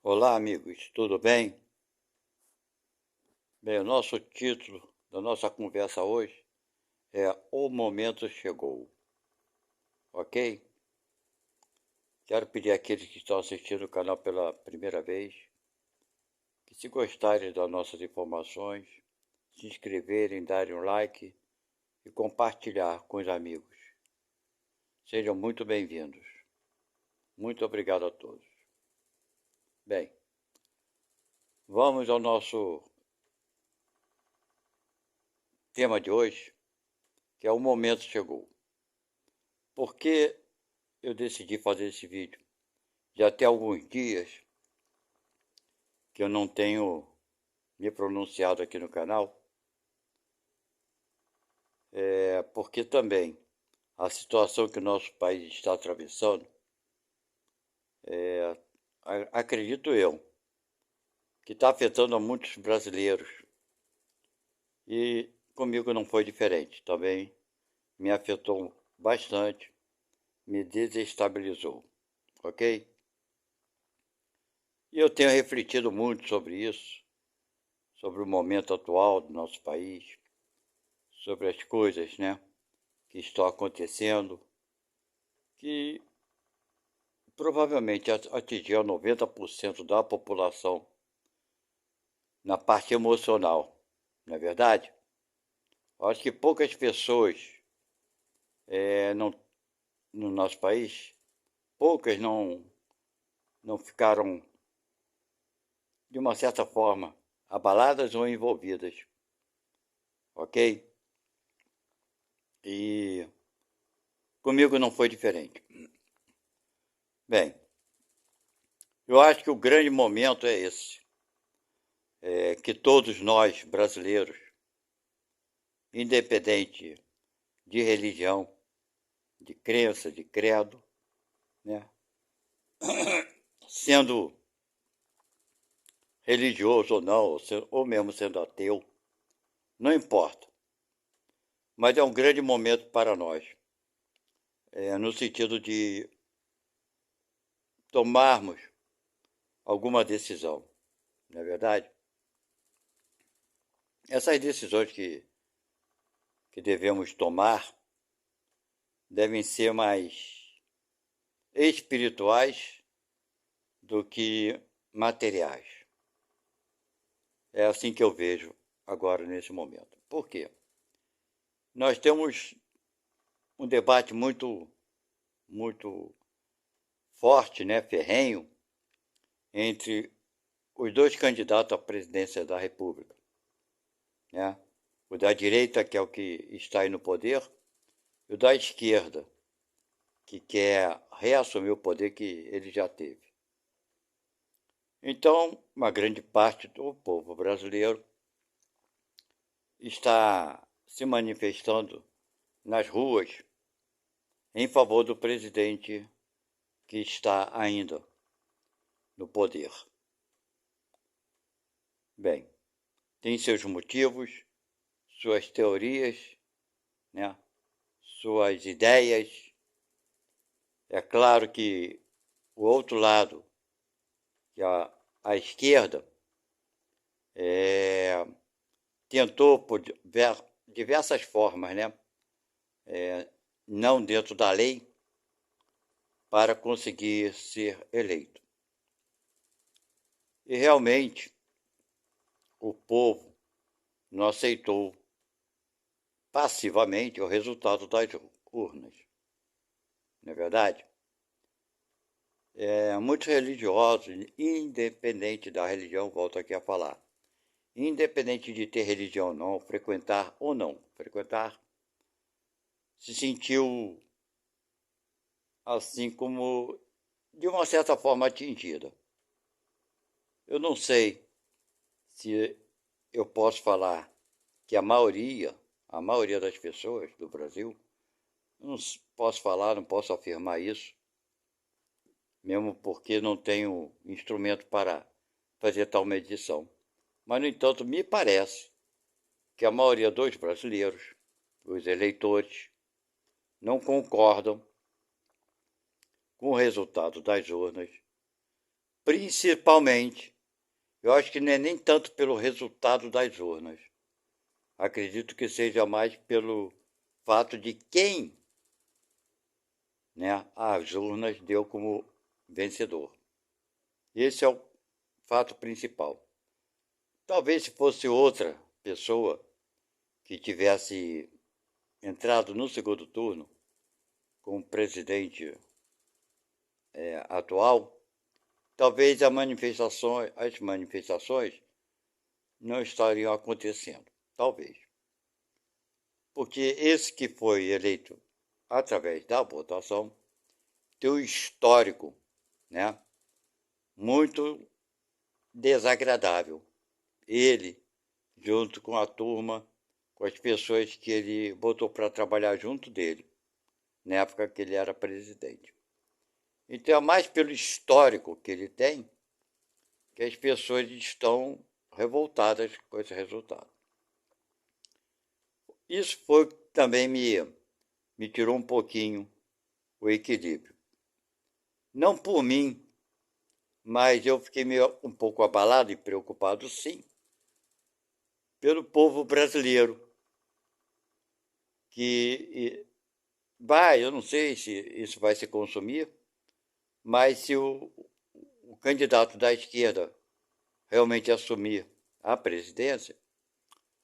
Olá, amigos, tudo bem? Bem, o nosso título da nossa conversa hoje é O Momento Chegou, ok? Quero pedir àqueles que estão assistindo o canal pela primeira vez que, se gostarem das nossas informações, se inscreverem, darem um like e compartilhar com os amigos. Sejam muito bem-vindos. Muito obrigado a todos. Bem, vamos ao nosso tema de hoje, que é O Momento Chegou. Por que eu decidi fazer esse vídeo? Já tem alguns dias que eu não tenho me pronunciado aqui no canal, porque também a situação que o nosso país está atravessando, acredito eu, que está afetando a muitos brasileiros. E comigo não foi diferente, também me afetou bastante, me desestabilizou, ok? E eu tenho refletido muito sobre isso, sobre o momento atual do nosso país, sobre as coisas, né, que estão acontecendo, que provavelmente atingiu 90% da população na parte emocional, não é verdade? Eu acho que poucas pessoas no nosso país, poucas não ficaram, de uma certa forma, abaladas ou envolvidas, ok? E comigo não foi diferente. Bem, eu acho que o grande momento é esse, que todos nós, brasileiros, independente de religião, de crença, de credo, né, sendo religioso ou não, ou mesmo sendo ateu, não importa. Mas é um grande momento para nós, no sentido de tomarmos alguma decisão, não é verdade? Essas decisões que devemos tomar devem ser mais espirituais do que materiais. É assim que eu vejo agora, nesse momento. Por quê? Nós temos um debate muito forte, né, ferrenho, entre os dois candidatos à presidência da República, né? O da direita, que é o que está aí no poder, e o da esquerda, que quer reassumir o poder que ele já teve. Então, uma grande parte do povo brasileiro está se manifestando nas ruas em favor do presidente que está ainda no poder. Bem, tem seus motivos, suas teorias, né, suas ideias. É claro que o outro lado, que a esquerda, tentou por diversas formas, né, não dentro da lei, para conseguir ser eleito. E realmente o povo não aceitou passivamente o resultado das urnas, não é verdade? Muitos religiosos, independente da religião, volto aqui a falar, independente de ter religião ou não, frequentar, se sentiu assim como, de uma certa forma, atingida. Eu não sei se eu posso falar que a maioria das pessoas do Brasil, não posso falar, não posso afirmar isso, mesmo porque não tenho instrumento para fazer tal medição. Mas, no entanto, me parece que a maioria dos brasileiros, os eleitores, não concordam com o resultado das urnas principalmente, eu acho que não é nem tanto pelo resultado das urnas. Acredito que seja mais pelo fato de quem, né, as urnas deu como vencedor. Esse é o fato principal. Talvez se fosse outra pessoa que tivesse entrado no segundo turno como presidente atual, talvez as manifestações não estariam acontecendo. Talvez. Porque esse que foi eleito através da votação tem um histórico, né, muito desagradável. Ele, junto com a turma, com as pessoas que ele botou para trabalhar junto dele, na época que ele era presidente. Então é mais pelo histórico que ele tem que as pessoas estão revoltadas com esse resultado. Isso foi também me tirou um pouquinho o equilíbrio. Não por mim, mas eu fiquei um pouco abalado e preocupado, sim, pelo povo brasileiro, que eu não sei se isso vai se consumir, mas se o candidato da esquerda realmente assumir a presidência,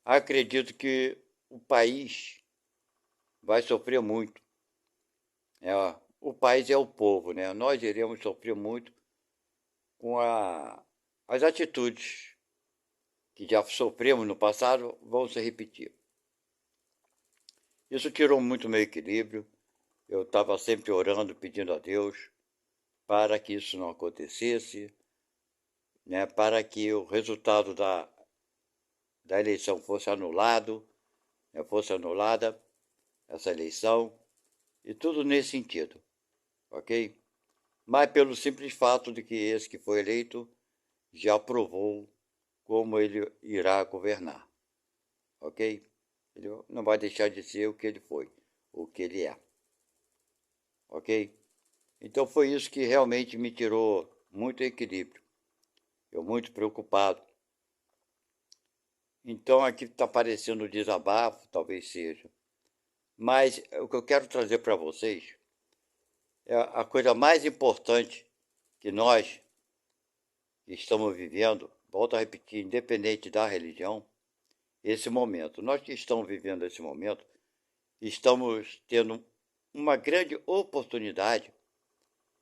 acredito que o país vai sofrer muito. O país é o povo, né? Nós iremos sofrer muito com as atitudes que já sofremos no passado, vão se repetir. Isso tirou muito meu equilíbrio. Eu estava sempre orando, pedindo a Deus para que isso não acontecesse, né? Para que o resultado da eleição fosse anulado, né? Fosse anulada essa eleição, e tudo nesse sentido, ok? Mas pelo simples fato de que esse que foi eleito já provou como ele irá governar, ok? Ele não vai deixar de ser o que ele foi, o que ele é, ok? Então foi isso que realmente me tirou muito equilíbrio, eu muito preocupado. Então aqui está parecendo um desabafo, talvez seja, mas o que eu quero trazer para vocês é a coisa mais importante que nós estamos vivendo, volto a repetir, independente da religião, esse momento. Nós que estamos vivendo esse momento, estamos tendo uma grande oportunidade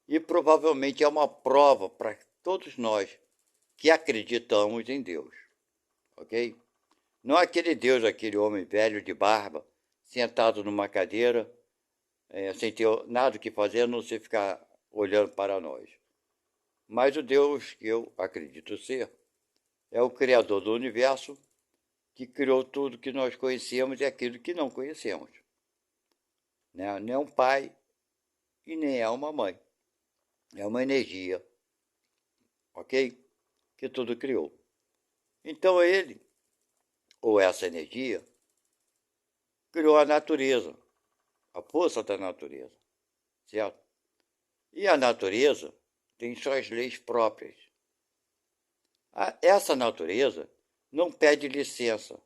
e provavelmente é uma prova para todos nós que acreditamos em Deus, ok? Não é aquele Deus, aquele homem velho de barba, sentado numa cadeira, sem ter nada o que fazer, a não ser ficar olhando para nós. Mas o Deus que eu acredito ser é o Criador do universo, que criou tudo que nós conhecemos e aquilo que não conhecemos. Né? Não é um pai e nem é uma mãe. É uma energia, ok? Que tudo criou. Então ele, ou essa energia, criou a natureza, a força da natureza, certo? E a natureza tem suas leis próprias. Essa natureza não pede licença,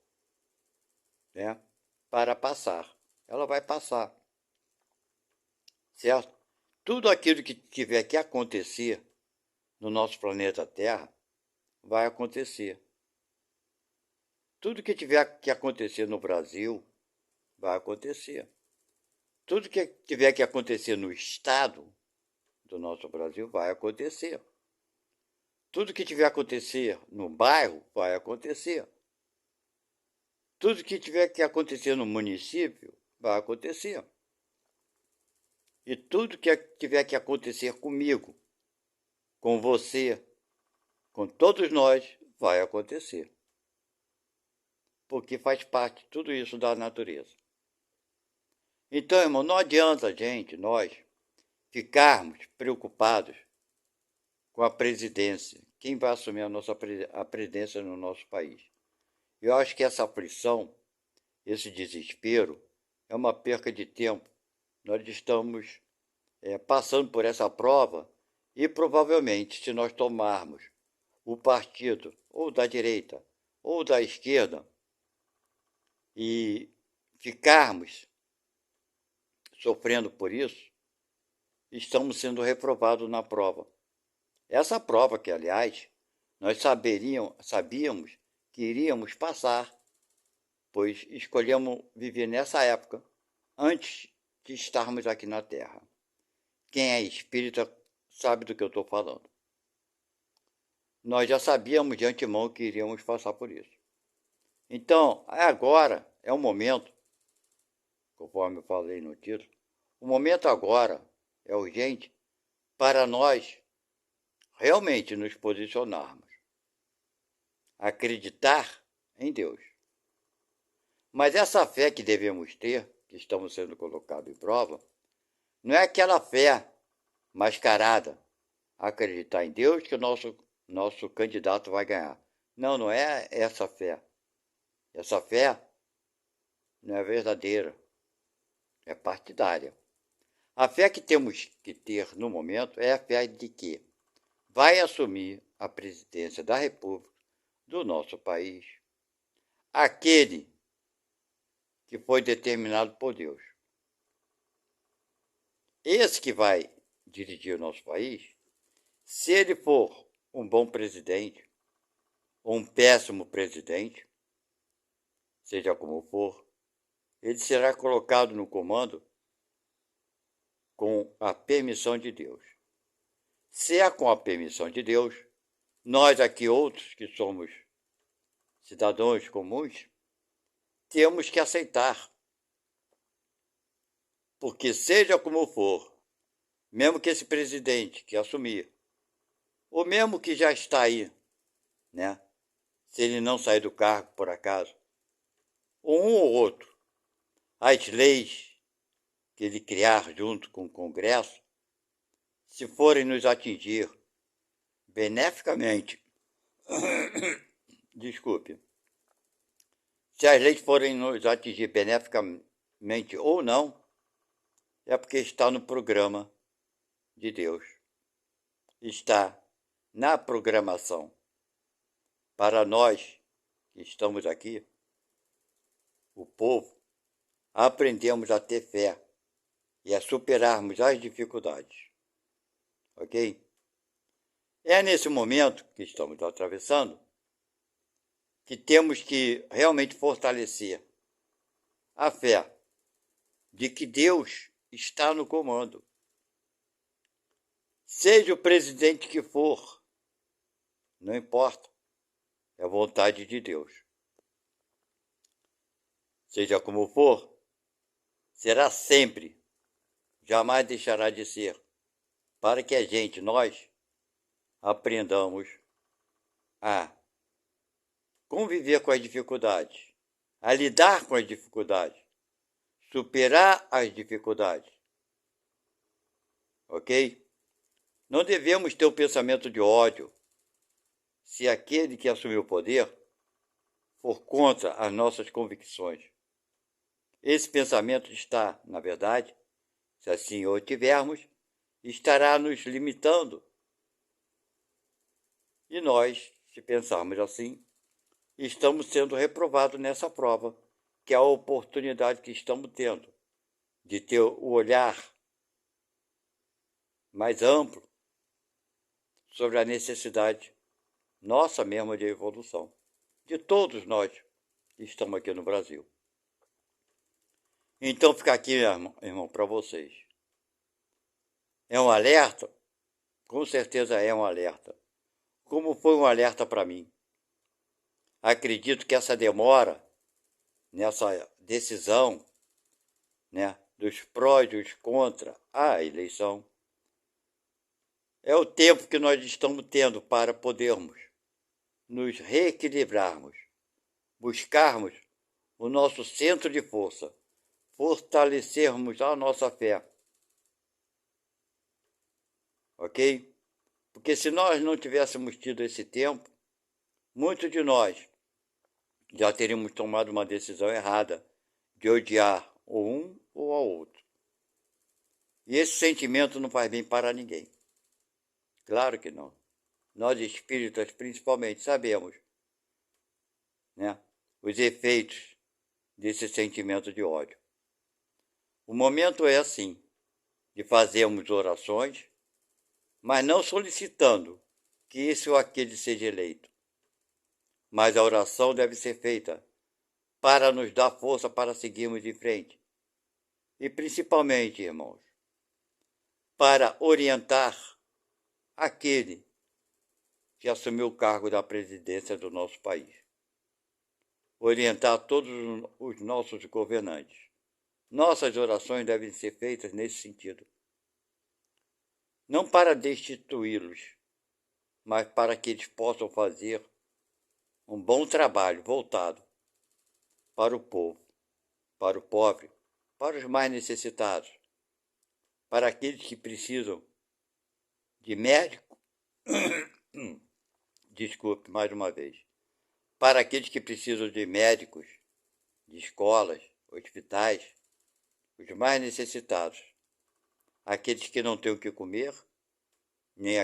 né, para passar. Ela vai passar, certo? Tudo aquilo que tiver que acontecer no nosso planeta Terra vai acontecer. Tudo que tiver que acontecer no Brasil vai acontecer. Tudo que tiver que acontecer no estado do nosso Brasil vai acontecer. Tudo que tiver que acontecer no bairro vai acontecer. Tudo que tiver que acontecer no município vai acontecer. E tudo que tiver que acontecer comigo, com você, com todos nós, vai acontecer. Porque faz parte tudo isso da natureza. Então, irmão, não adianta a gente, nós, ficarmos preocupados com a presidência. Quem vai assumir a presidência no nosso país? Eu acho que essa aflição, esse desespero, é uma perca de tempo. Nós estamos passando por essa prova E provavelmente, se nós tomarmos o partido ou da direita ou da esquerda e ficarmos sofrendo por isso, estamos sendo reprovados na prova. Essa prova que, aliás, nós sabíamos que iríamos passar, pois escolhemos viver nessa época, antes de estarmos aqui na Terra. Quem é espírita sabe do que eu estou falando. Nós já sabíamos de antemão que iríamos passar por isso. Então, agora é o momento, conforme eu falei no título, o momento agora é urgente para nós realmente nos posicionarmos, acreditar em Deus. Mas essa fé que devemos ter, que estamos sendo colocados em prova, não é aquela fé mascarada, acreditar em Deus que o nosso candidato vai ganhar. Não, não é essa fé. Essa fé não é verdadeira, é partidária. A fé que temos que ter no momento é a fé de que vai assumir a presidência da República do nosso país aquele que foi determinado por Deus. Esse que vai dirigir o nosso país, se ele for um bom presidente ou um péssimo presidente, seja como for, ele será colocado no comando com a permissão de Deus. Se é com a permissão de Deus, nós aqui outros que somos cidadãos comuns, temos que aceitar. Porque seja como for, mesmo que esse presidente que assumir, ou mesmo que já está aí, né? Se ele não sair do cargo por acaso, ou um ou outro, as leis que ele criar junto com o Congresso, se forem nos atingir beneficamente, desculpe, se as leis forem nos atingir beneficamente ou não, é porque está no programa de Deus. Está na programação. Para nós que estamos aqui, o povo, aprendemos a ter fé e a superarmos as dificuldades. Ok? É nesse momento que estamos atravessando que temos que realmente fortalecer a fé de que Deus está no comando. Seja o presidente que for, não importa, é a vontade de Deus. Seja como for, será sempre, jamais deixará de ser, para que a gente, nós, aprendamos a conviver com as dificuldades, a lidar com as dificuldades, superar as dificuldades. Ok? Não devemos ter o pensamento de ódio se aquele que assumiu o poder for contra as nossas convicções. Esse pensamento está, na verdade, se assim o tivermos, estará nos limitando. E nós, se pensarmos assim, estamos sendo reprovados nessa prova, que é a oportunidade que estamos tendo de ter o olhar mais amplo sobre a necessidade nossa mesma de evolução, de todos nós que estamos aqui no Brasil. Então fica aqui, irmão, para vocês. É um alerta? Com certeza é um alerta. Como foi um alerta para mim. Acredito que essa demora nessa decisão, né, dos prós e dos contra a eleição, é o tempo que nós estamos tendo para podermos nos reequilibrarmos, buscarmos o nosso centro de força, fortalecermos a nossa fé. Ok? Porque se nós não tivéssemos tido esse tempo, muitos de nós já teríamos tomado uma decisão errada de odiar ou um ou ao outro. E esse sentimento não faz bem para ninguém. Claro que não. Nós espíritas, principalmente, sabemos, né, os efeitos desse sentimento de ódio. O momento é assim, de fazermos orações, mas não solicitando que esse ou aquele seja eleito. Mas a oração deve ser feita para nos dar força para seguirmos em frente. E principalmente, irmãos, para orientar aquele que assumiu o cargo da presidência do nosso país. Orientar todos os nossos governantes. Nossas orações devem ser feitas nesse sentido. Não para destituí-los, mas para que eles possam fazer um bom trabalho voltado para o povo, para o pobre, para os mais necessitados, para aqueles que precisam de médico, desculpe mais uma vez, para aqueles que precisam de médicos, de escolas, hospitais, os mais necessitados, aqueles que não têm o que comer, nem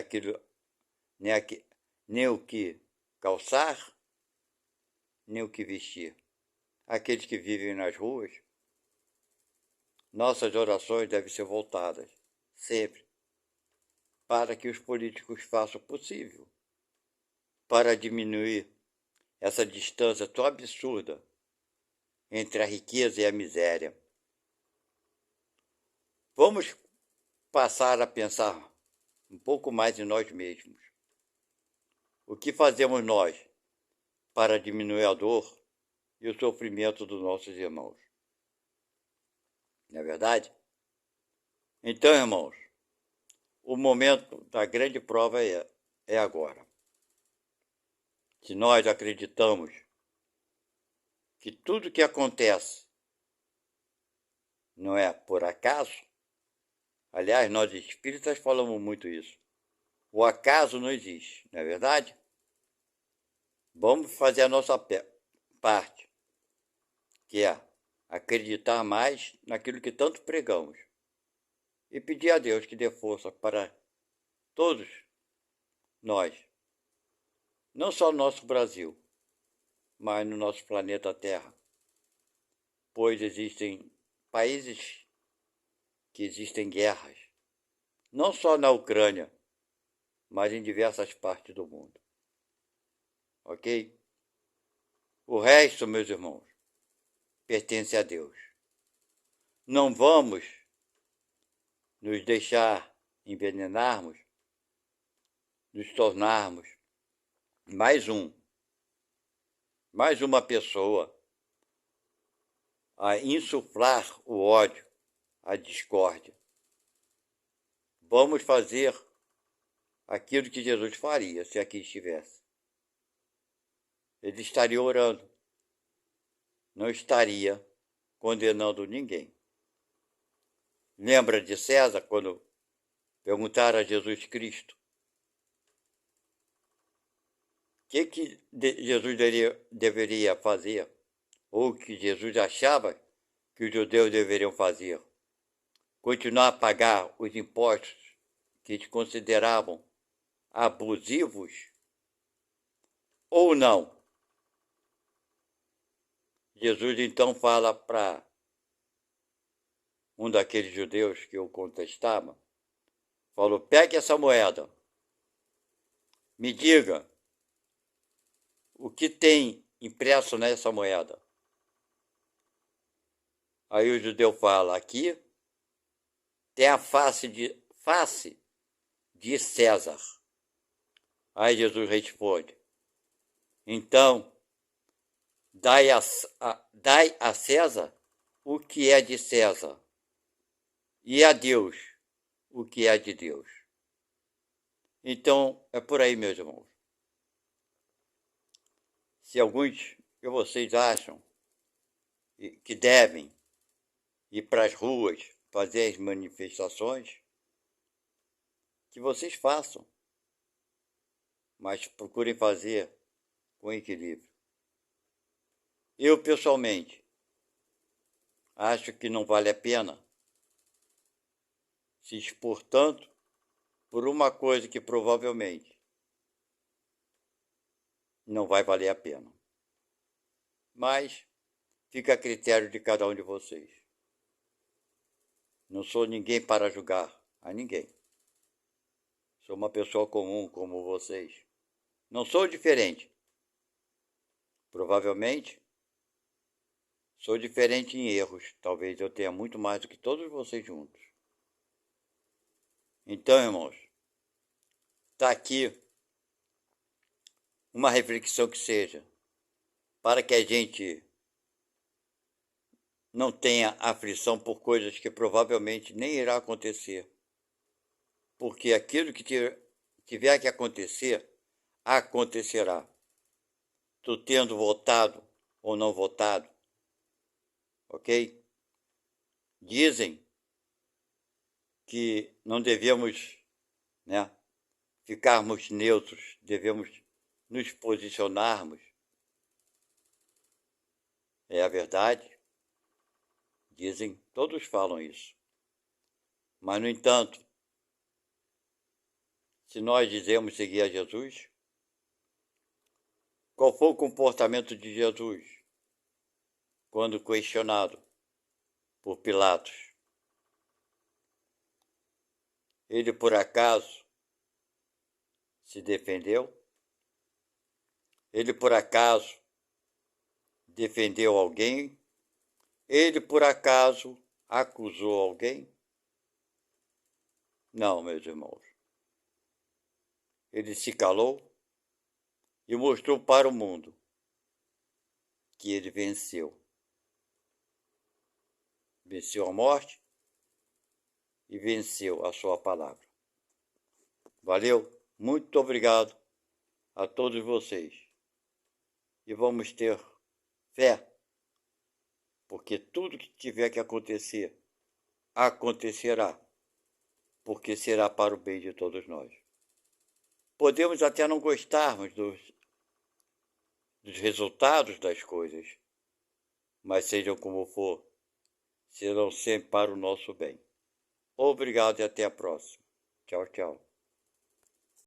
o que calçar, nem o que vestir. Aqueles que vivem nas ruas, nossas orações devem ser voltadas, sempre, para que os políticos façam o possível para diminuir essa distância tão absurda entre a riqueza e a miséria. Vamos passar a pensar um pouco mais em nós mesmos. O que fazemos nós para diminuir a dor e o sofrimento dos nossos irmãos? Não é verdade? Então, irmãos, o momento da grande prova é agora. Se nós acreditamos que tudo que acontece não é por acaso, aliás, nós espíritas falamos muito isso, o acaso não existe, não é verdade? Vamos fazer a nossa parte, que é acreditar mais naquilo que tanto pregamos e pedir a Deus que dê força para todos nós, não só no nosso Brasil, mas no nosso planeta Terra, pois existem países que existem guerras, não só na Ucrânia, mas em diversas partes do mundo. Ok? O resto, meus irmãos, pertence a Deus. Não vamos nos deixar envenenarmos, nos tornarmos mais uma pessoa a insuflar o ódio, a discórdia. Vamos fazer aquilo que Jesus faria se aqui estivesse. Ele estaria orando, não estaria condenando ninguém. Lembra de César quando perguntaram a Jesus Cristo o que Jesus deveria fazer, ou que Jesus achava que os judeus deveriam fazer? Continuar a pagar os impostos que eles consideravam abusivos ou não? Jesus então fala para um daqueles judeus que o contestava, falou: pegue essa moeda, me diga o que tem impresso nessa moeda. Aí o judeu fala: aqui tem a face de César. Aí Jesus responde: então, dai a César o que é de César, e a Deus o que é de Deus. Então, é por aí, meus irmãos. Se alguns de vocês acham que devem ir para as ruas fazer as manifestações, que vocês façam, mas procurem fazer com equilíbrio. Eu, pessoalmente, acho que não vale a pena se expor tanto por uma coisa que provavelmente não vai valer a pena. Mas fica a critério de cada um de vocês. Não sou ninguém para julgar a ninguém. Sou uma pessoa comum como vocês. Não sou diferente. Provavelmente sou diferente em erros. Talvez eu tenha muito mais do que todos vocês juntos. Então, irmãos, está aqui uma reflexão que seja para que a gente não tenha aflição por coisas que provavelmente nem irá acontecer. Porque aquilo que tiver que acontecer, acontecerá. Tu tendo votado ou não votado, ok? Dizem que não devemos, né, ficarmos neutros, devemos nos posicionarmos. É a verdade. Dizem, todos falam isso. Mas, no entanto, se nós dizemos seguir a Jesus, qual foi o comportamento de Jesus quando questionado por Pilatos? Ele, por acaso, se defendeu? Ele, por acaso, defendeu alguém? Ele, por acaso, acusou alguém? Não, meus irmãos. Ele se calou e mostrou para o mundo que ele venceu. Venceu a morte e venceu a sua palavra. Valeu? Muito obrigado a todos vocês. E vamos ter fé, porque tudo que tiver que acontecer, acontecerá, porque será para o bem de todos nós. Podemos até não gostarmos dos resultados das coisas, mas sejam como for, serão sempre para o nosso bem. Obrigado e até a próxima. Tchau, tchau.